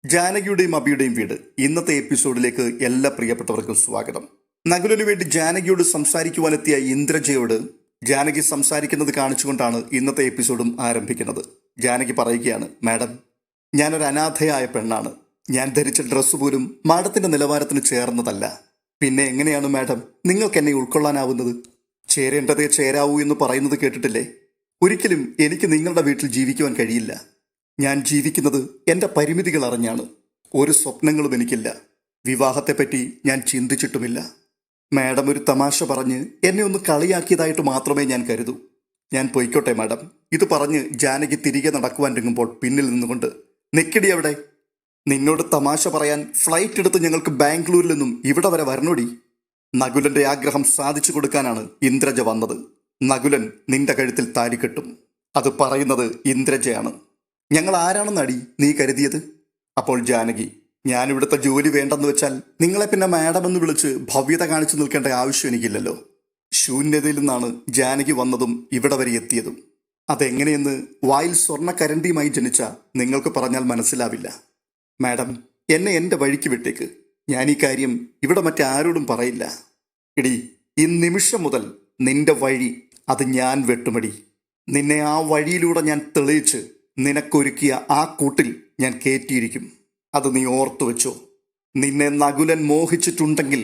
ജാനകിയുടെയും അബിയുടെയും വീട് ഇന്നത്തെ എപ്പിസോഡിലേക്ക് എല്ലാ പ്രിയപ്പെട്ടവർക്കും സ്വാഗതം. നകുലനു വേണ്ടി ജാനകിയോട് സംസാരിക്കുവാനെത്തിയ ഇന്ദ്രജയോട് ജാനകി സംസാരിക്കുന്നത് കാണിച്ചുകൊണ്ടാണ് ഇന്നത്തെ എപ്പിസോഡും ആരംഭിക്കുന്നത്. ജാനകി പറയുകയാണ്, മാഡം, ഞാനൊരു അനാഥയായ പെണ്ണാണ്. ഞാൻ ധരിച്ച ഡ്രസ്സ് പോലും മാഡത്തിന്റെ നിലവാരത്തിന് ചേർന്നതല്ല. പിന്നെ എങ്ങനെയാണ് മാഡം നിങ്ങൾക്ക് എന്നെ ഉൾക്കൊള്ളാനാവുന്നത്? ചേരേണ്ടതേ ചേരാവൂ എന്ന് പറയുന്നത് കേട്ടിട്ടില്ലേ? ഒരിക്കലും എനിക്ക് നിങ്ങളുടെ വീട്ടിൽ ജീവിക്കുവാൻ കഴിയില്ല. ഞാൻ ജീവിക്കുന്നത് എൻ്റെ പരിമിതികൾ അറിഞ്ഞാണ്. ഒരു സ്വപ്നങ്ങളും എനിക്കില്ല. വിവാഹത്തെപ്പറ്റി ഞാൻ ചിന്തിച്ചിട്ടുമില്ല. മാഡം ഒരു തമാശ പറഞ്ഞ് എന്നെ ഒന്ന് കളിയാക്കിയതായിട്ട് മാത്രമേ ഞാൻ കരുതൂ. ഞാൻ പൊയ്ക്കോട്ടെ മാഡം. ഇത് പറഞ്ഞ് ജാനകി തിരികെ നടക്കുവാൻ ഒരുങ്ങുമ്പോൾ പിന്നിൽ നിന്നുകൊണ്ട്, നിക്കടി അവിടെ. നിന്നോട് തമാശ പറയാൻ ഫ്ലൈറ്റ് എടുത്ത് ഞങ്ങൾക്ക് ബാംഗ്ലൂരിൽ നിന്നും ഇവിടെ വരെ വരണോടി. നകുലന്റെ ആഗ്രഹം സാധിച്ചു കൊടുക്കാനാണ് ഇന്ദ്രജ വന്നത്. നകുലൻ നിന്റെ കഴുത്തിൽ താലി കെട്ടും. അത് പറയുന്നത് ഇന്ദ്രജയാണ്. ഞങ്ങൾ ആരാണെന്നടി നീ കരുതിയത്? അപ്പോൾ ജാനകി, ഞാനിവിടുത്തെ ജോലി വേണ്ടെന്ന് വെച്ചാൽ നിങ്ങളെ പിന്നെ മാഡം എന്ന് വിളിച്ച് ഭവ്യത കാണിച്ചു നിൽക്കേണ്ട ആവശ്യം എനിക്കില്ലല്ലോ. ശൂന്യതയിൽ നിന്നാണ് ജാനകി വന്നതും ഇവിടെ വരെ എത്തിയതും. അതെങ്ങനെയെന്ന് വായിൽ സ്വർണ്ണക്കരണ്ടിയുമായി ജനിച്ച നിങ്ങൾക്ക് പറഞ്ഞാൽ മനസ്സിലാവില്ല. മാഡം, എന്നെ എൻ്റെ വഴിക്ക് വിട്ടേക്ക്. ഞാൻ ഈ കാര്യം ഇവിടെ മറ്റാരോടും പറയില്ല. എടി, ഈ നിമിഷം മുതൽ നിന്റെ വഴി അത് ഞാൻ വെട്ടുമടി. നിന്നെ ആ വഴിയിലൂടെ ഞാൻ തെളിയിച്ച് നിനക്കൊരുക്കിയ ആ കൂട്ടിൽ ഞാൻ കയറ്റിയിരിക്കും. അത് നീ ഓർത്തു വെച്ചോ. നിന്നെ നകുലൻ മോഹിച്ചിട്ടുണ്ടെങ്കിൽ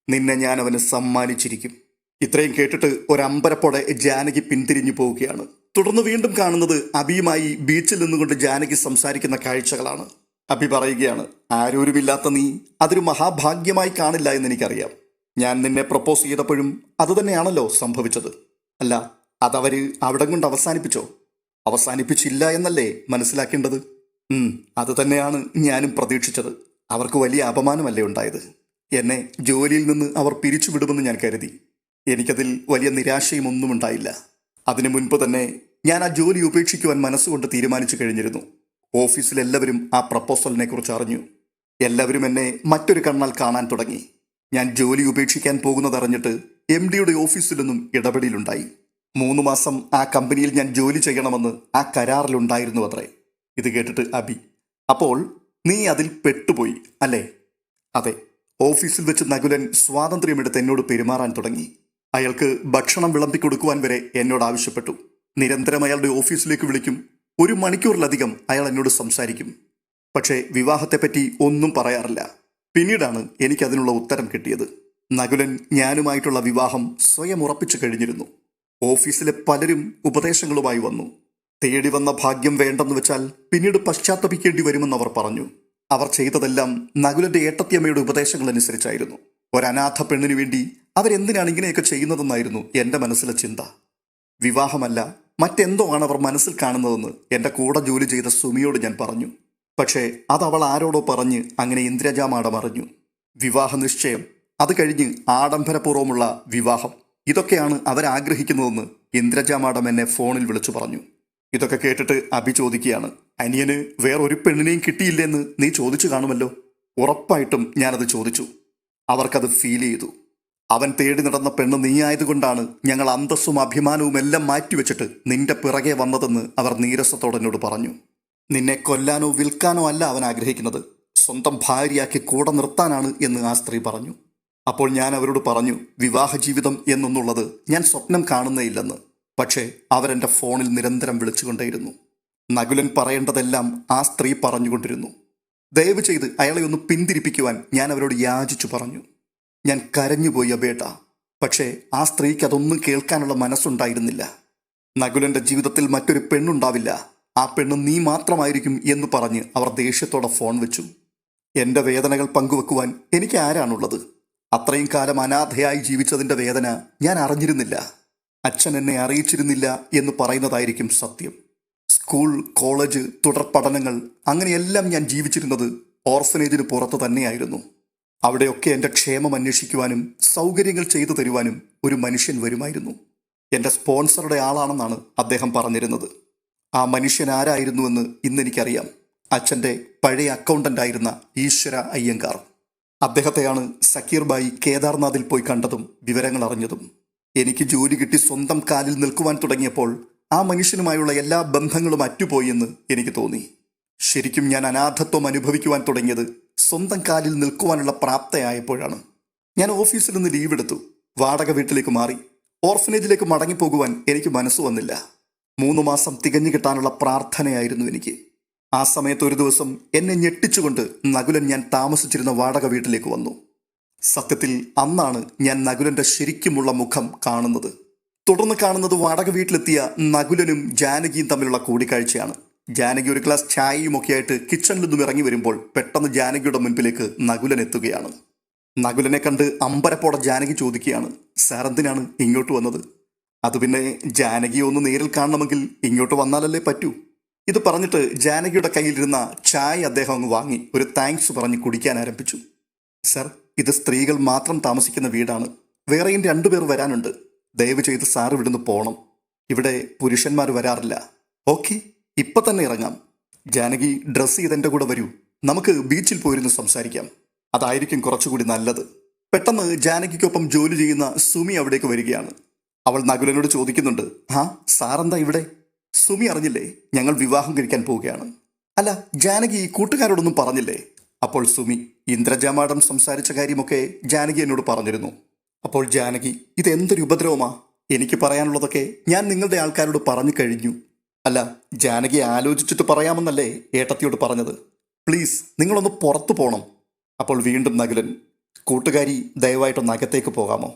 നിന്നെ ഞാൻ അവന് സമ്മാനിച്ചിരിക്കും. ഇത്രയും കേട്ടിട്ട് ഒരമ്പരപ്പോടെ ജാനകി പിന്തിരിഞ്ഞു പോവുകയാണ്. തുടർന്ന് വീണ്ടും കാണുന്നത് അബിയുമായി ബീച്ചിൽ നിന്നുകൊണ്ട് ജാനകി സംസാരിക്കുന്ന കാഴ്ചകളാണ്. അബി പറയുകയാണ്, ആരോരുമില്ലാത്ത നീ അതൊരു മഹാഭാഗ്യമായി കാണില്ല എന്ന് എനിക്കറിയാം. ഞാൻ നിന്നെ പ്രപ്പോസ് ചെയ്തപ്പോഴും അതുതന്നെയാണല്ലോ സംഭവിച്ചത്. അല്ല, അതവര് അവിടെ കൊണ്ട് അവസാനിപ്പിച്ചോ? അവസാനിപ്പിച്ചില്ല എന്നല്ലേ മനസ്സിലാക്കേണ്ടത്? അത് തന്നെയാണ് ഞാനും പ്രതീക്ഷിച്ചത്. അവർക്ക് വലിയ അപമാനമല്ലേ ഉണ്ടായത്? എന്നെ ജോലിയിൽ നിന്ന് അവർ പിരിച്ചുവിടുമെന്ന് ഞാൻ കരുതി. എനിക്കതിൽ വലിയ നിരാശയും ഒന്നും ഉണ്ടായില്ല. അതിനു മുൻപ് തന്നെ ഞാൻ ആ ജോലി ഉപേക്ഷിക്കുവാൻ മനസ്സുകൊണ്ട് തീരുമാനിച്ചു കഴിഞ്ഞിരുന്നു. ഓഫീസിലെല്ലാവരും ആ പ്രപ്പോസലിനെ കുറിച്ച് അറിഞ്ഞു. എല്ലാവരും എന്നെ മറ്റൊരു കണ്ണാൽ കാണാൻ തുടങ്ങി. ഞാൻ ജോലി ഉപേക്ഷിക്കാൻ പോകുന്നതറിഞ്ഞിട്ട് MD-യുടെ ഓഫീസിൽ നിന്നും ഇടപെടലുണ്ടായി. 3 മാസം ആ കമ്പനിയിൽ ഞാൻ ജോലി ചെയ്യണമെന്ന് ആ കരാറിലുണ്ടായിരുന്നു അത്രേ. ഇത് കേട്ടിട്ട് അബി, അപ്പോൾ നീ അതിൽ പെട്ടുപോയി അല്ലേ? അതെ. ഓഫീസിൽ വെച്ച് നകുലൻ സ്വാതന്ത്ര്യമെടുത്ത് എന്നോട് പെരുമാറാൻ തുടങ്ങി. അയാൾക്ക് ഭക്ഷണം വിളമ്പിക്കൊടുക്കുവാൻ വരെ എന്നോട് ആവശ്യപ്പെട്ടു. നിരന്തരം അയാളുടെ ഓഫീസിലേക്ക് വിളിക്കും. 1 മണിക്കൂറിലധികം അയാൾ എന്നോട് സംസാരിക്കും. പക്ഷേ വിവാഹത്തെപ്പറ്റി ഒന്നും പറയാറില്ല. പിന്നീടാണ് എനിക്കതിനുള്ള ഉത്തരം കിട്ടിയത്. നകുലൻ ഞാനുമായിട്ടുള്ള വിവാഹം സ്വയം ഉറപ്പിച്ചു കഴിഞ്ഞിരുന്നു. ഓഫീസിലെ പലരും ഉപദേശങ്ങളുമായി വന്നു. തേടി വന്ന ഭാഗ്യം വേണ്ടെന്ന് വെച്ചാൽ പിന്നീട് പശ്ചാത്തപിക്കേണ്ടി വരുമെന്ന് അവർ പറഞ്ഞു. അവർ ചെയ്തതെല്ലാം നകുലന്റെ ഏട്ടത്തിയമ്മയുടെ ഉപദേശങ്ങൾ അനുസരിച്ചായിരുന്നു. ഒരനാഥ പെണ്ണിനു വേണ്ടി അവരെന്തിനാണ് ഇങ്ങനെയൊക്കെ ചെയ്യുന്നതെന്നായിരുന്നു എൻ്റെ മനസ്സിലെ ചിന്ത. വിവാഹമല്ല, മറ്റെന്തോ ആണ് അവർ മനസ്സിൽ കാണുന്നതെന്ന് എൻ്റെ കൂടെ ജോലി ചെയ്ത സുമിയോട് ഞാൻ പറഞ്ഞു. പക്ഷേ അത് അവൾ ആരോടോ പറഞ്ഞ് അങ്ങനെ ഇന്ദ്രജ മാഡം അറിഞ്ഞു. വിവാഹ നിശ്ചയം, അത് കഴിഞ്ഞ് ആഡംബരപൂർവ്വമുള്ള വിവാഹം, ഇതൊക്കെയാണ് അവരാഗ്രഹിക്കുന്നതെന്ന് ഇന്ദ്രജ മാഡം എന്നെ ഫോണിൽ വിളിച്ചു പറഞ്ഞു. ഇതൊക്കെ കേട്ടിട്ട് അബി ചോദിക്കുകയാണ്, അനിയന് വേറൊരു പെണ്ണിനെയും കിട്ടിയില്ലെന്ന് നീ ചോദിച്ചു കാണുമല്ലോ? ഉറപ്പായിട്ടും ഞാനത് ചോദിച്ചു. അവർക്കത് ഫീൽ ചെയ്തു. അവൻ തേടി നടന്ന പെണ്ണ് നീ ആയതുകൊണ്ടാണ് ഞങ്ങൾ അന്തസ്സും അഭിമാനവും എല്ലാം മാറ്റിവെച്ചിട്ട് നിന്റെ പിറകെ വന്നതെന്ന് അവർ നീരസത്തോടെ എന്നോട് പറഞ്ഞു. നിന്നെ കൊല്ലാനോ വിൽക്കാനോ അല്ല അവൻ ആഗ്രഹിക്കുന്നത്, സ്വന്തം ഭാര്യയാക്കി കൂടെ നിർത്താനാണ് എന്ന് ആ സ്ത്രീ പറഞ്ഞു. അപ്പോൾ ഞാൻ അവരോട് പറഞ്ഞു, വിവാഹ ജീവിതം എന്നൊന്നുള്ളത് ഞാൻ സ്വപ്നം കാണുന്നേയില്ലെന്ന്. പക്ഷേ അവരെൻ്റെ ഫോണിൽ നിരന്തരം വിളിച്ചുകൊണ്ടേയിരുന്നു. നകുലൻ പറയേണ്ടതെല്ലാം ആ സ്ത്രീ പറഞ്ഞുകൊണ്ടിരുന്നു. ദയവ് ചെയ്ത് അയാളെ ഒന്ന് പിന്തിരിപ്പിക്കുവാൻ ഞാൻ അവരോട് യാചിച്ചു പറഞ്ഞു. ഞാൻ കരഞ്ഞുപോയി അബേട്ട. പക്ഷേ ആ സ്ത്രീക്ക് അതൊന്നും കേൾക്കാനുള്ള മനസ്സുണ്ടായിരുന്നില്ല. നകുലൻ്റെ ജീവിതത്തിൽ മറ്റൊരു പെണ്ണുണ്ടാവില്ല, ആ പെണ്ണ് നീ മാത്രമായിരിക്കും എന്ന് പറഞ്ഞ് അവർ ദേഷ്യത്തോടെ ഫോൺ വെച്ചു. എൻ്റെ വേദനകൾ പങ്കുവെക്കുവാൻ എനിക്ക് ആരാണുള്ളത്? അത്രയും കാലം അനാഥയായി ജീവിച്ചതിൻ്റെ വേദന ഞാൻ അറിഞ്ഞിരുന്നില്ല. അച്ഛൻ എന്നെ അറിയിച്ചിരുന്നില്ല എന്ന് പറയുന്നതായിരിക്കും സത്യം. സ്കൂൾ, കോളേജ്, തുടർ പഠനങ്ങൾ, അങ്ങനെയെല്ലാം ഞാൻ ജീവിച്ചിരുന്നത് ഓർഫനേജിന് പുറത്ത് തന്നെയായിരുന്നു. അവിടെയൊക്കെ എൻ്റെ ക്ഷേമം അന്വേഷിക്കുവാനും സൗകര്യങ്ങൾ ചെയ്തു തരുവാനും ഒരു മനുഷ്യൻ വരുമായിരുന്നു. എൻ്റെ സ്പോൺസറുടെ ആളാണെന്നാണ് അദ്ദേഹം പറഞ്ഞിരുന്നത്. ആ മനുഷ്യൻ ആരായിരുന്നുവെന്ന് ഇന്നെനിക്കറിയാം. അച്ഛൻ്റെ പഴയ അക്കൗണ്ടൻ്റായിരുന്ന ഈശ്വര അയ്യങ്കാർ. അദ്ദേഹത്തെയാണ് സക്കീർ ബായി കേദാർനാഥിൽ പോയി കണ്ടതും വിവരങ്ങൾ അറിഞ്ഞതും. എനിക്ക് ജോലി കിട്ടി സ്വന്തം കാലിൽ നിൽക്കുവാൻ തുടങ്ങിയപ്പോൾ ആ മനുഷ്യനുമായുള്ള എല്ലാ ബന്ധങ്ങളും അറ്റുപോയി എന്ന് എനിക്ക് തോന്നി. ശരിക്കും ഞാൻ അനാഥത്വം അനുഭവിക്കുവാൻ തുടങ്ങിയത് സ്വന്തം കാലിൽ നിൽക്കുവാനുള്ള പ്രാപ്തയായപ്പോഴാണ്. ഞാൻ ഓഫീസിൽ നിന്ന് ലീവ് എടുത്തു, വാടക വീട്ടിലേക്ക് മാറി. ഓർഫനേജിലേക്ക് മടങ്ങിപ്പോകുവാൻ എനിക്ക് മനസ്സ് വന്നില്ല. 3 മാസം തികഞ്ഞു കിട്ടാനുള്ള പ്രാർത്ഥനയായിരുന്നു എനിക്ക്. ആ സമയത്ത് ഒരു ദിവസം എന്നെ ഞെട്ടിച്ചുകൊണ്ട് നകുലൻ ഞാൻ താമസിച്ചിരുന്ന വാടക വീട്ടിലേക്ക് വന്നു. സത്യത്തിൽ അന്നാണ് ഞാൻ നകുലന്റെ ശരിക്കുമുള്ള മുഖം കാണുന്നത്. തുടർന്ന് കാണുന്നത് വാടക വീട്ടിലെത്തിയ നകുലനും ജാനകിയും തമ്മിലുള്ള കൂടിക്കാഴ്ചയാണ്. ജാനകി ഒരു ഗ്ലാസ് ചായയും ഒക്കെയായിട്ട് കിച്ചണിൽ നിന്നും ഇറങ്ങി വരുമ്പോൾ പെട്ടെന്ന് ജാനകിയുടെ മുൻപിലേക്ക് നകുലൻ എത്തുകയാണ്. നകുലനെ കണ്ട് അമ്പരപ്പോടെ ജാനകി ചോദിക്കുകയാണ്, സാർ എന്തിനാണ് ഇങ്ങോട്ട് വന്നത്? അത് പിന്നെ ജാനകിയെ ഒന്ന് നേരിൽ കാണണമെങ്കിൽ ഇങ്ങോട്ട് വന്നാലല്ലേ പറ്റൂ. ഇത് പറഞ്ഞിട്ട് ജാനകിയുടെ കയ്യിലിരുന്ന ചായ അദ്ദേഹം അങ്ങ് വാങ്ങി ഒരു താങ്ക്സ് പറഞ്ഞ് കുടിക്കാൻ ആരംഭിച്ചു. സർ, ഇത് സ്ത്രീകൾ മാത്രം താമസിക്കുന്ന വീടാണ്. വേറെയും 2 പേർ വരാനുണ്ട്. ദയവ് ചെയ്ത് സാർ ഇവിടുന്ന് പോകണം. ഇവിടെ പുരുഷന്മാർ വരാറില്ല. ഓക്കെ, ഇപ്പം തന്നെ ഇറങ്ങാം. ജാനകി, ഡ്രസ്സ് ചെയ്ത് എൻ്റെ കൂടെ വരൂ. നമുക്ക് ബീച്ചിൽ പോയിരുന്ന് സംസാരിക്കാം. അതായിരിക്കും കുറച്ചുകൂടി നല്ലത്. പെട്ടെന്ന് ജാനകിക്കൊപ്പം ജോലി ചെയ്യുന്ന സുമി അവിടേക്ക് വരികയാണ്. അവൾ നകുലനോട് ചോദിക്കുന്നുണ്ട്, ആ സാറെന്താ ഇവിടെ? സുമി അറിഞ്ഞില്ലേ, ഞങ്ങൾ വിവാഹം കഴിക്കാൻ പോവുകയാണ്. അല്ല, ജാനകി കൂട്ടുകാരോടൊന്നും പറഞ്ഞില്ലേ? അപ്പോൾ സുമി, ഇന്ദ്രജ മാഡം സംസാരിച്ച കാര്യമൊക്കെ ജാനകി എന്നോട് പറഞ്ഞിരുന്നു. അപ്പോൾ ജാനകി, ഇതെന്തൊരു ഉപദ്രവമാ? എനിക്ക് പറയാനുള്ളതൊക്കെ ഞാൻ നിങ്ങളുടെ ആൾക്കാരോട് പറഞ്ഞു കഴിഞ്ഞു. അല്ല, ജാനകി ആലോചിച്ചിട്ട് പറയാമെന്നല്ലേ ഏട്ടത്തിയോട് പറഞ്ഞത്? പ്ലീസ് നിങ്ങളൊന്ന് പുറത്തു പോകണം. അപ്പോൾ വീണ്ടും നകുലൻ, കൂട്ടുകാരി ദയവായിട്ടൊന്ന് അകത്തേക്ക് പോകാമോ?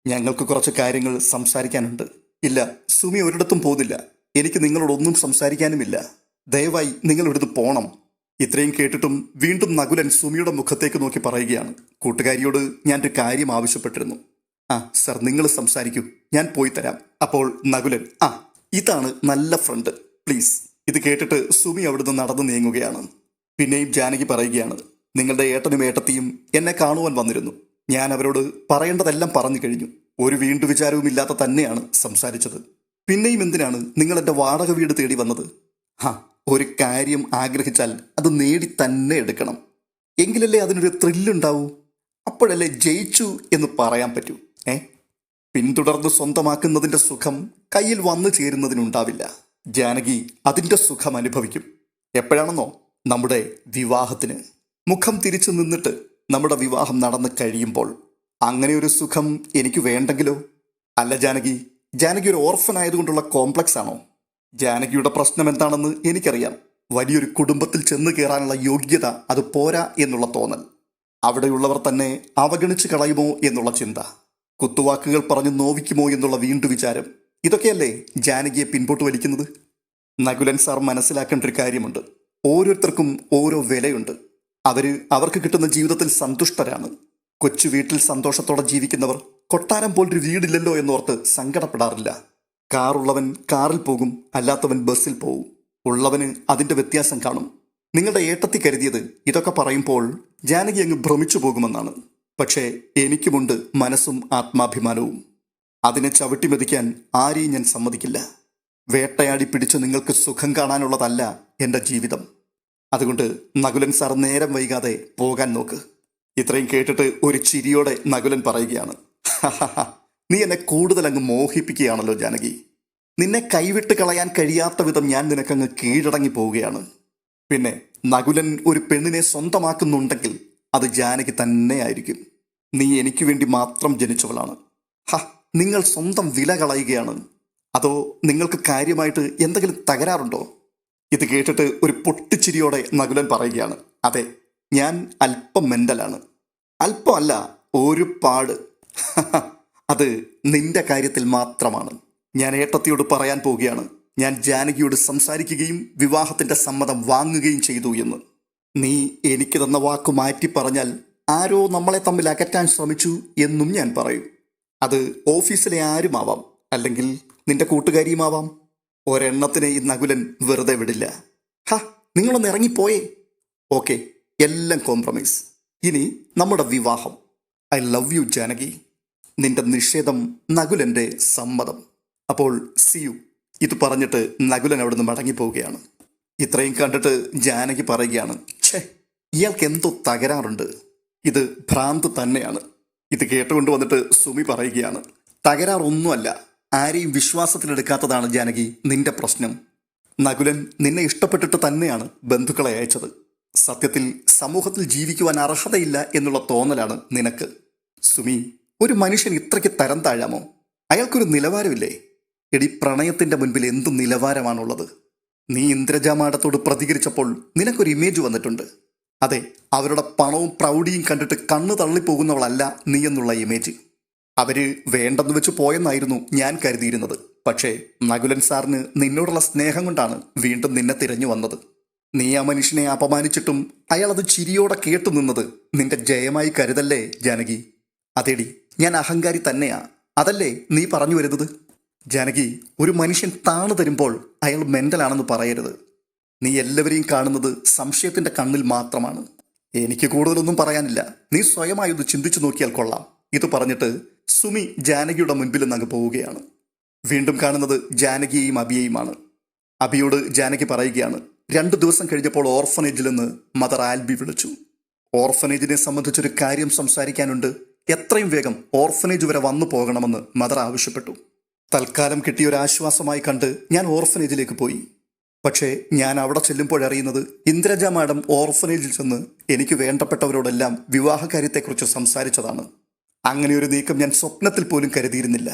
ഞങ്ങൾക്ക് കുറച്ച് കാര്യങ്ങൾ സംസാരിക്കാനുണ്ട്. ഇല്ല, സുമി ഒരിടത്തും പോകുന്നില്ല. എനിക്ക് നിങ്ങളോടൊന്നും സംസാരിക്കാനുമില്ല. ദയവായി നിങ്ങൾ ഇവിടുന്ന് പോകണം. ഇത്രയും കേട്ടിട്ടും വീണ്ടും നകുലൻ സുമിയുടെ മുഖത്തേക്ക് നോക്കി പറയുകയാണ്, കൂട്ടുകാരിയോട് ഞാനൊരു കാര്യം ആവശ്യപ്പെട്ടിരുന്നു. ആ സർ, നിങ്ങൾ സംസാരിക്കൂ, ഞാൻ പോയി തരാം. അപ്പോൾ നകുലൻ, ഇതാണ് നല്ല ഫ്രണ്ട്, പ്ലീസ്. ഇത് കേട്ടിട്ട് സുമി അവിടുന്ന് നടന്നു നീങ്ങുകയാണ്. പിന്നെയും ജാനകി പറയുകയാണ്, നിങ്ങളുടെ ഏട്ടനും ഏട്ടത്തിയും എന്നെ കാണുവാൻ വന്നിരുന്നു. ഞാൻ അവരോട് പറയേണ്ടതെല്ലാം പറഞ്ഞു കഴിഞ്ഞു. ഒരു വീണ്ടു വിചാരവും ഇല്ലാത്ത തന്നെയാണ് സംസാരിച്ചത്. പിന്നെയും എന്തിനാണ് നിങ്ങൾ എൻ്റെ വാടക വീട് തേടി വന്നത്? ഒരു കാര്യം ആഗ്രഹിച്ചാൽ അത് നേടി തന്നെ എടുക്കണം. എങ്കിലല്ലേ അതിനൊരു ത്രില്ലുണ്ടാവൂ. അപ്പോഴല്ലേ ജയിച്ചു എന്ന് പറയാൻ പറ്റൂ. പിന്തുടർന്ന് സ്വന്തമാക്കുന്നതിൻ്റെ സുഖം കയ്യിൽ വന്നു ചേരുന്നതിനുണ്ടാവില്ല. ജാനകി അതിൻ്റെ സുഖം അനുഭവിക്കും. എപ്പോഴാണെന്നോ? നമ്മുടെ വിവാഹത്തിന്. മുഖം തിരിച്ചു നിന്നിട്ട് നമ്മുടെ വിവാഹം നടന്നു കഴിയുമ്പോൾ. അങ്ങനെ ഒരു സുഖം എനിക്ക് വേണ്ടെങ്കിലോ? അല്ല ജാനകി, ജാനകി ഒരു ഓർഫൻ ആയതുകൊണ്ടുള്ള കോംപ്ലക്സ് ആണോ? ജാനകിയുടെ പ്രശ്നം എന്താണെന്ന് എനിക്കറിയാം. വലിയൊരു കുടുംബത്തിൽ ചെന്ന് കയറാനുള്ള യോഗ്യത അത് പോരാ എന്നുള്ള തോന്നൽ. അവിടെയുള്ളവർ തന്നെ അവഗണിച്ച് കളയുമോ എന്നുള്ള ചിന്ത. കുത്തുവാക്കുകൾ പറഞ്ഞ് നോവിക്കുമോ എന്നുള്ള വീണ്ടു വിചാരം. ഇതൊക്കെയല്ലേ ജാനകിയെ പിൻപോട്ട് വലിക്കുന്നത്? നകുലൻ സാർ മനസ്സിലാക്കേണ്ട ഒരു കാര്യമുണ്ട്. ഓരോരുത്തർക്കും ഓരോ വിലയുണ്ട്. അവർക്ക് കിട്ടുന്ന ജീവിതത്തിൽ സന്തുഷ്ടരാണ്. കൊച്ചു വീട്ടിൽ സന്തോഷത്തോടെ ജീവിക്കുന്നവർ കൊട്ടാരം പോലൊരു വീടില്ലല്ലോ എന്നോർത്ത് സങ്കടപ്പെടാറില്ല. കാറുള്ളവൻ കാറിൽ പോകും, അല്ലാത്തവൻ ബസ്സിൽ പോകും. ഉള്ളവന് അതിൻ്റെ വ്യത്യാസം കാണും. നിങ്ങളുടെ ഏട്ടത്തി കരുതിയത് ഇതൊക്കെ പറയുമ്പോൾ ജാനകി അങ്ങ് ഭ്രമിച്ചു പോകുമെന്നാണ്. പക്ഷേ എനിക്കുമുണ്ട് മനസ്സും ആത്മാഭിമാനവും. അതിനെ ചവിട്ടിമെതിക്കാൻ ആരെയും ഞാൻ സമ്മതിക്കില്ല. വേട്ടയാടി പിടിച്ച് നിങ്ങൾക്ക് സുഖം കാണാനുള്ളതല്ല എൻ്റെ ജീവിതം. അതുകൊണ്ട് നകുലൻ സാർ നേരം വൈകാതെ പോകാൻ നോക്ക്. ഇത്രയും കേട്ടിട്ട് ഒരു ചിരിയോടെ നകുലൻ പറയുകയാണ്, നീ എന്നെ കൂടുതൽ അങ്ങ് മോഹിപ്പിക്കുകയാണല്ലോ ജാനകി. നിന്നെ കൈവിട്ട് കളയാൻ കഴിയാത്ത വിധം ഞാൻ നിനക്കങ്ങ് കീഴടങ്ങി പോവുകയാണ്. പിന്നെ നകുലൻ ഒരു പെണ്ണിനെ സ്വന്തമാക്കുന്നുണ്ടെങ്കിൽ അത് ജാനകി തന്നെയായിരിക്കും. നീ എനിക്ക് വേണ്ടി മാത്രം ജനിച്ചവളാണ്. നിങ്ങൾ സ്വന്തം വില കളയുകയാണ്. അതോ നിങ്ങൾക്ക് കാര്യമായിട്ട് എന്തെങ്കിലും തകരാറുണ്ടോ? ഇത് കേട്ടിട്ട് ഒരു പൊട്ടിച്ചിരിയോടെ നകുലൻ പറയുകയാണ്, അതെ, ഞാൻ അല്പം മെന്റലാണ്. അല്പമല്ല, ഒരുപാട്. അത് നിന്റെ കാര്യത്തിൽ മാത്രമാണ്. ഞാൻ ഏട്ടത്തിയോട് പറയാൻ പോവുകയാണ്, ഞാൻ ജാനകിയോട് സംസാരിക്കുകയും വിവാഹത്തിന്റെ സമ്മതം വാങ്ങുകയും ചെയ്തു എന്ന്. നീ എനിക്ക് തന്ന വാക്കു മാറ്റി പറഞ്ഞാൽ ആരോ നമ്മളെ തമ്മിൽ അകറ്റാൻ ശ്രമിച്ചു എന്നും ഞാൻ പറയും. അത് ഓഫീസിലെ ആരുമാവാം, അല്ലെങ്കിൽ നിന്റെ കൂട്ടുകാരിയുമാവാം. ഒരെണ്ണത്തിനെ ഈ നകുലൻ വെറുതെ വിടില്ല. നിങ്ങളൊന്ന് ഇറങ്ങിപ്പോയേ. ഓക്കെ, എല്ലാം കോംപ്രമൈസ്. ഇനി നമ്മുടെ വിവാഹം. I love you Janaki. നിന്റെ നിഷേധം നകുലന്റെ സമ്മതം. അപ്പോൾ സി യു. ഇത് പറഞ്ഞിട്ട് നകുലൻ അവിടുന്ന് മടങ്ങിപ്പോവുകയാണ്. ഇത്രയും കണ്ടിട്ട് ജാനകി പറയുകയാണ്, ഛേ, ഇയാൾക്ക് എന്തോ തകരാറുണ്ട്. ഇത് ഭ്രാന്ത് തന്നെയാണ്. ഇത് കേട്ടുകൊണ്ട് വന്നിട്ട് സുമി പറയുകയാണ്, തകരാറൊന്നുമല്ല, ആരെയും വിശ്വാസത്തിലെടുക്കാത്തതാണ് ജാനകി നിന്റെ പ്രശ്നം. നകുലൻ നിന്നെ ഇഷ്ടപ്പെട്ടിട്ട് തന്നെയാണ് ബന്ധുക്കളെ അയച്ചത്. സത്യത്തിൽ സമൂഹത്തിൽ ജീവിക്കുവാൻ അർഹതയില്ല എന്നുള്ള തോന്നലാണ് നിനക്ക്. സുമി, ഒരു മനുഷ്യൻ ഇത്രയ്ക്ക് തരം താഴാമോ? അയാൾക്കൊരു നിലവാരമില്ലേ? എടി, പ്രണയത്തിന്റെ മുൻപിൽ എന്തു നിലവാരമാണുള്ളത്? നീ ഇന്ദ്രജ മാഡത്തോട് പ്രതികരിച്ചപ്പോൾ നിനക്കൊരു ഇമേജ് വന്നിട്ടുണ്ട്. അതെ, അവരുടെ പണവും പ്രൗഢിയും കണ്ടിട്ട് കണ്ണു തള്ളിപ്പോകുന്നവളല്ല നീ എന്നുള്ള ഇമേജ്. അവര് വേണ്ടെന്ന് വെച്ച് പോയെന്നായിരുന്നു ഞാൻ കരുതിയിരുന്നത്. പക്ഷേ നകുലൻ സാറിന് നിന്നോടുള്ള സ്നേഹം കൊണ്ടാണ് വീണ്ടും നിന്നെ തിരഞ്ഞു വന്നത്. നീ ആ മനുഷ്യനെ അപമാനിച്ചിട്ടും അയാൾ അത് ചിരിയോടെ കേട്ടു നിന്നത് നിന്റെ ജയമായി കരുതല്ലേ ജാനകി? അതെടി, ഞാൻ അഹങ്കാരി തന്നെയാ. അതല്ലേ നീ പറഞ്ഞു വരുന്നത്? ജാനകി, ഒരു മനുഷ്യൻ താണു തരുമ്പോൾ അയാൾ മെന്റലാണെന്ന് പറയരുത്. നീ എല്ലാവരെയും കാണുന്നത് സംശയത്തിന്റെ കണ്ണിൽ മാത്രമാണ്. എനിക്ക് കൂടുതലൊന്നും പറയാനില്ല. നീ സ്വയമായി ഒന്ന് ചിന്തിച്ചു നോക്കിയാൽ കൊള്ളാം. ഇത് പറഞ്ഞിട്ട് സുമി ജാനകിയുടെ മുൻപിൽ നിന്ന് പോവുകയാണ്. വീണ്ടും കാണുന്നത് ജാനകിയെയും അബിയെയുമാണ്. അബിയോട് ജാനകി പറയുകയാണ്, 2 ദിവസം കഴിഞ്ഞപ്പോൾ ഓർഫനേജിൽ നിന്ന് മദർ ആൽബി വിളിച്ചു. ഓർഫനേജിനെ സംബന്ധിച്ചൊരു കാര്യം സംസാരിക്കാനുണ്ട്. എത്രയും വേഗം ഓർഫനേജ് വരെ വന്നു പോകണമെന്ന് മദർ ആവശ്യപ്പെട്ടു. തൽക്കാലം കിട്ടിയൊരാശ്വാസമായി കണ്ട് ഞാൻ ഓർഫനേജിലേക്ക് പോയി. പക്ഷേ ഞാൻ അവിടെ ചെല്ലുമ്പോഴറിയുന്നത് ഇന്ദ്രജ മാഡം ഓർഫനേജിൽ ചെന്ന് എനിക്ക് വേണ്ടപ്പെട്ടവരോടെല്ലാം വിവാഹകാര്യത്തെക്കുറിച്ച് സംസാരിച്ചതാണ്. അങ്ങനെ ഒരു നീക്കം ഞാൻ സ്വപ്നത്തിൽ പോലും കരുതിയിരുന്നില്ല.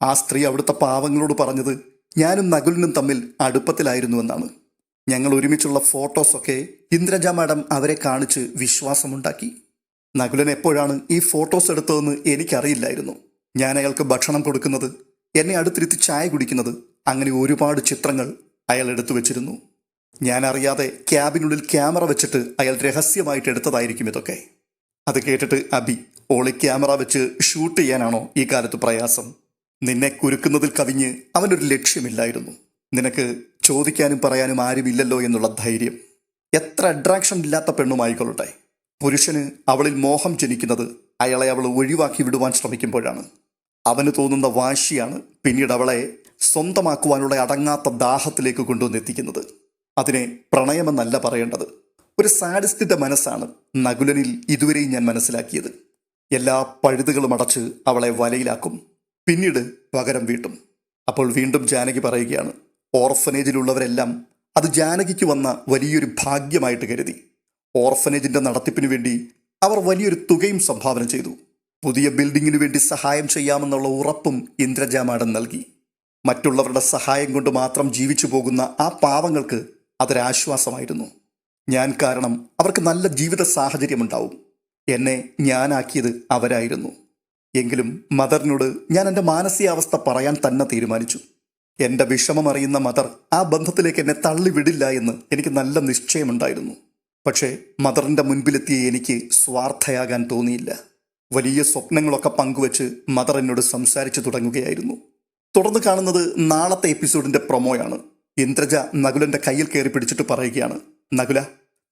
ആ സ്ത്രീ അവിടുത്തെ പാവങ്ങളോട് പറഞ്ഞത് ഞാനും നകുലിനും തമ്മിൽ അടുപ്പത്തിലായിരുന്നുവെന്നാണ്. ഞങ്ങൾ ഒരുമിച്ചുള്ള ഫോട്ടോസൊക്കെ ഇന്ദ്രജ മാഡം അവരെ കാണിച്ച് വിശ്വാസമുണ്ടാക്കി. നകുലൻ എപ്പോഴാണ് ഈ ഫോട്ടോസ് എടുത്തതെന്ന് എനിക്കറിയില്ലായിരുന്നു. ഞാൻ അയാൾക്ക് ഭക്ഷണം കൊടുക്കുന്നത്, എന്നെ അടുത്തിരുത്തി ചായ കുടിക്കുന്നത്, അങ്ങനെ ഒരുപാട് ചിത്രങ്ങൾ അയാൾ എടുത്തു വെച്ചിരുന്നു. ഞാൻ അറിയാതെ ക്യാബിനുള്ളിൽ ക്യാമറ വെച്ചിട്ട് അയാൾ രഹസ്യമായിട്ട് എടുത്തതായിരിക്കും ഇതൊക്കെ. അത് കേട്ടിട്ട് അബി, ഓളി ക്യാമറ വെച്ച് ഷൂട്ട് ചെയ്യാനാണോ ഈ കാലത്ത് പ്രയാസം? നിന്നെ കുരുക്കുന്നതിൽ കവിഞ്ഞ് അവനൊരു ലക്ഷ്യമില്ലായിരുന്നു. നിനക്ക് ചോദിക്കാനും പറയാനും ആരുമില്ലല്ലോ എന്നുള്ള ധൈര്യം. എത്ര അട്രാക്ഷൻ ഇല്ലാത്ത പെണ്ണുമായിക്കൊള്ളട്ടെ, പുരുഷന് അവളിൽ മോഹം ജനിക്കുന്നത് അയാളെ അവൾ ഒഴിവാക്കി വിടുവാൻ ശ്രമിക്കുമ്പോഴാണ്. അവന് തോന്നുന്ന വാശിയാണ് പിന്നീട് അവളെ സ്വന്തമാക്കുവാനുള്ള അടങ്ങാത്ത ദാഹത്തിലേക്ക് കൊണ്ടുവന്നെത്തിക്കുന്നത്. അതിനെ പ്രണയമെന്നല്ല പറയേണ്ടത്. ഒരു സാഡിസ്റ്റിന്റെ മനസ്സാണ് നകുലനിൽ ഇതുവരെയും ഞാൻ മനസ്സിലാക്കിയത്. എല്ലാ പഴുതുകളും അടച്ച് അവളെ വലയിലാക്കും, പിന്നീട് പകരം വീട്ടും. അപ്പോൾ വീണ്ടും ജാനകി പറയുകയാണ്, ഓർഫനേജിലുള്ളവരെല്ലാം അത് ജാനകിക്ക് വന്ന വലിയൊരു ഭാഗ്യമായിട്ട് കരുതി. ഓർഫനേജിന്റെ നടത്തിപ്പിനു വേണ്ടി അവർ വലിയൊരു തുകയും സംഭാവന ചെയ്തു. പുതിയ ബിൽഡിങ്ങിനു വേണ്ടി സഹായം ചെയ്യാമെന്നുള്ള ഉറപ്പും ഇന്ദ്രജ മാഡം നൽകി. മറ്റുള്ളവരുടെ സഹായം കൊണ്ട് മാത്രം ജീവിച്ചു പോകുന്ന ആ പാവങ്ങൾക്ക് അതൊരാശ്വാസമായിരുന്നു. ഞാൻ കാരണം അവർക്ക് നല്ല ജീവിത സാഹചര്യമുണ്ടാവും. എന്നെ ഞാനാക്കിയത് അവരായിരുന്നു. എങ്കിലും മദറിനോട് ഞാൻ എൻ്റെ മാനസികാവസ്ഥ പറയാൻ തന്നെ തീരുമാനിച്ചു. എൻ്റെ വിഷമം അറിയുന്ന മദർ ആ ബന്ധത്തിലേക്ക് എന്നെ തള്ളിവിടില്ല എന്ന് എനിക്ക് നല്ല നിശ്ചയമുണ്ടായിരുന്നു. പക്ഷേ മദറിൻ്റെ മുൻപിലെത്തിയ എനിക്ക് സ്വാർത്ഥയാകാൻ തോന്നിയില്ല. വലിയ സ്വപ്നങ്ങളൊക്കെ പങ്കുവച്ച് മദർ എന്നോട് സംസാരിച്ചു തുടങ്ങുകയായിരുന്നു. തുടർന്ന് കാണുന്നത് നാളത്തെ എപ്പിസോഡിന്റെ പ്രൊമോയാണ്. ഇന്ദ്രജ നകുലന്റെ കയ്യിൽ കയറി പിടിച്ചിട്ട് പറയുകയാണ്, നകുല,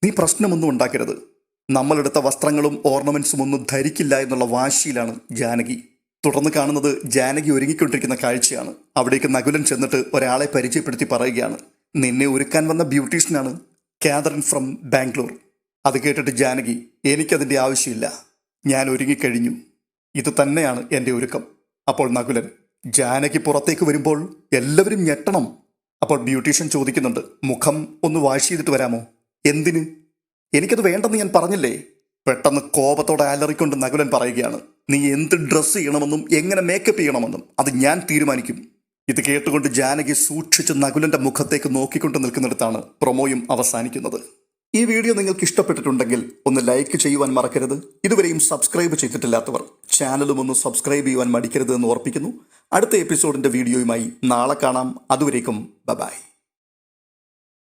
നീ പ്രശ്നമൊന്നും ഉണ്ടാക്കരുത്. നമ്മളെടുത്ത വസ്ത്രങ്ങളും ഓർണമെന്റ്സും ഒന്നും ധരിക്കില്ല എന്നുള്ള വാശിയിലാണ് ജാനകി. തുടർന്ന് കാണുന്നത് ജാനകി ഒരുങ്ങിക്കൊണ്ടിരിക്കുന്ന കാഴ്ചയാണ്. അവിടേക്ക് നകുലൻ ചെന്നിട്ട് ഒരാളെ പരിചയപ്പെടുത്തി പറയുകയാണ്, നിന്നെ ഒരുക്കാൻ വന്ന ബ്യൂട്ടീഷ്യനാണ്, കാതറിൻ ഫ്രം ബാംഗ്ലൂർ. അത് കേട്ടിട്ട് ജാനകി, എനിക്കതിൻ്റെ ആവശ്യമില്ല, ഞാൻ ഒരുങ്ങിക്കഴിഞ്ഞു, ഇത് തന്നെയാണ് എൻ്റെ ഒരുക്കം. അപ്പോൾ നകുലൻ, ജാനകി പുറത്തേക്ക് വരുമ്പോൾ എല്ലാവരും ഞെട്ടണം. അപ്പോൾ ബ്യൂട്ടീഷ്യൻ ചോദിക്കുന്നുണ്ട്, മുഖം ഒന്ന് വാഷ് ചെയ്തിട്ട് വരാമോ? എന്തിന്? എനിക്കത് വേണ്ടെന്ന് ഞാൻ പറഞ്ഞില്ലേ? പെട്ടെന്ന് കോപത്തോടെ അലറിക്കൊണ്ട് നകുലൻ പറയുകയാണ്, നീ എന്ത് ഡ്രസ്സ് ചെയ്യണമെന്നും എങ്ങനെ മേക്കപ്പ് ചെയ്യണമെന്നും അത് ഞാൻ തീരുമാനിക്കും. ഇത് കേട്ടുകൊണ്ട് ജാനകി സൂക്ഷിച്ച് നകുലന്റെ മുഖത്തേക്ക് നോക്കിക്കൊണ്ട് നിൽക്കുന്നിടത്താണ് പ്രൊമോയും അവസാനിക്കുന്നത്. ഈ വീഡിയോ നിങ്ങൾക്ക് ഇഷ്ടപ്പെട്ടിട്ടുണ്ടെങ്കിൽ ഒന്ന് ലൈക്ക് ചെയ്യുവാൻ മറക്കരുത്. ഇതുവരെയും സബ്സ്ക്രൈബ് ചെയ്തിട്ടില്ലാത്തവർ ചാനലും ഒന്ന് സബ്സ്ക്രൈബ് ചെയ്യുവാൻ മടിക്കരുത് എന്ന് ഓർപ്പിക്കുന്നു. അടുത്ത എപ്പിസോഡിന്റെ വീഡിയോയുമായി നാളെ കാണാം. അതുവരേക്കും ബൈ.